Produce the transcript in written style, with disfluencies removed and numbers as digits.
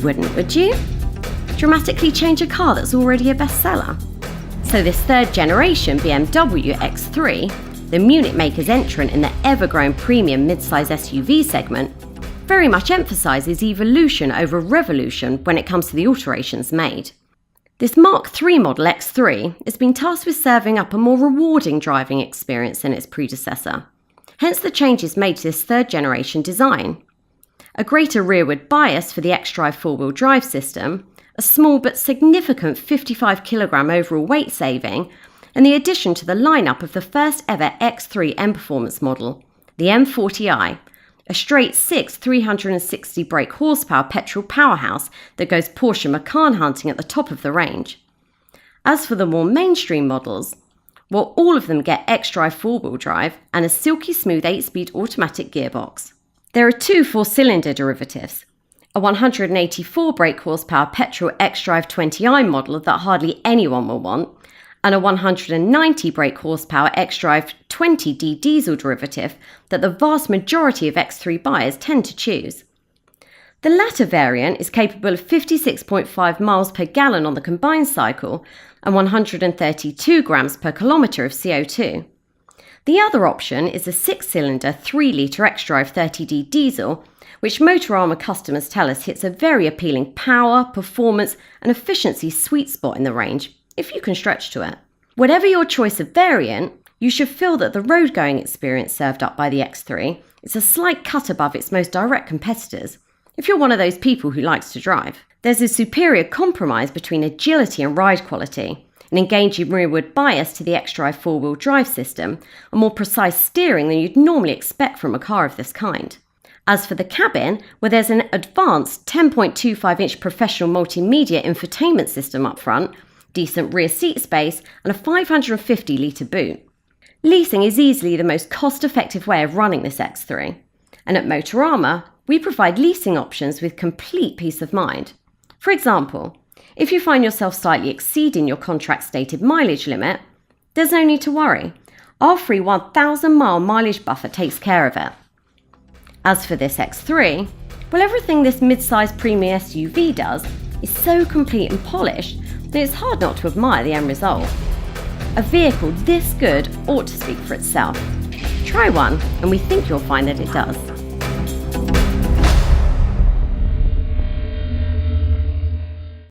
wouldn't, would you? Dramatically change a car that's already a bestseller. So this third generation BMW X3, the Munich maker's entrant in the ever-growing premium mid-size SUV segment, very much emphasises evolution over revolution when it comes to the alterations made. This Mark III model X3 has been tasked with serving up a more rewarding driving experience than its predecessor, hence the changes made to this third generation design. A greater rearward bias for the xDrive four-wheel drive system, a small but significant 55 kg overall weight saving, and the addition to the lineup of the first ever X3 M Performance model, the M40i, a straight 6 360 brake horsepower petrol powerhouse that goes Porsche Macan hunting at the top of the range. As for the more mainstream models, well, all of them get xDrive four-wheel drive and a silky smooth 8-speed automatic gearbox. There are two 4-cylinder derivatives, a 184 brake horsepower petrol xDrive 20i model that hardly anyone will want, and a 190 brake horsepower xDrive 20D diesel derivative that the vast majority of X3 buyers tend to choose. The latter variant is capable of 56.5 miles per gallon on the combined cycle and 132 grams per kilometre of CO2. The other option is a 6-cylinder 3-litre xDrive 30D diesel, which Motorama customers tell us hits a very appealing power, performance and efficiency sweet spot in the range, if you can stretch to it. Whatever your choice of variant, you should feel that the road-going experience served up by the X3 is a slight cut above its most direct competitors, if you're one of those people who likes to drive. There's a superior compromise between agility and ride quality, an engaging rearward bias to the xDrive four-wheel drive system, and more precise steering than you'd normally expect from a car of this kind. As for the cabin, well, there's an advanced 10.25-inch professional multimedia infotainment system up front, decent rear seat space, and a 550-litre boot. Leasing is easily the most cost-effective way of running this X3, and at Motorama, we provide leasing options with complete peace of mind. For example, if you find yourself slightly exceeding your contract-stated mileage limit, there's no need to worry. Our free 1,000-mile mileage buffer takes care of it. As for this X3, well, everything this mid-sized premium SUV does is so complete and polished that it's hard not to admire the end result. A vehicle this good ought to speak for itself. Try one, and we think you'll find that it does.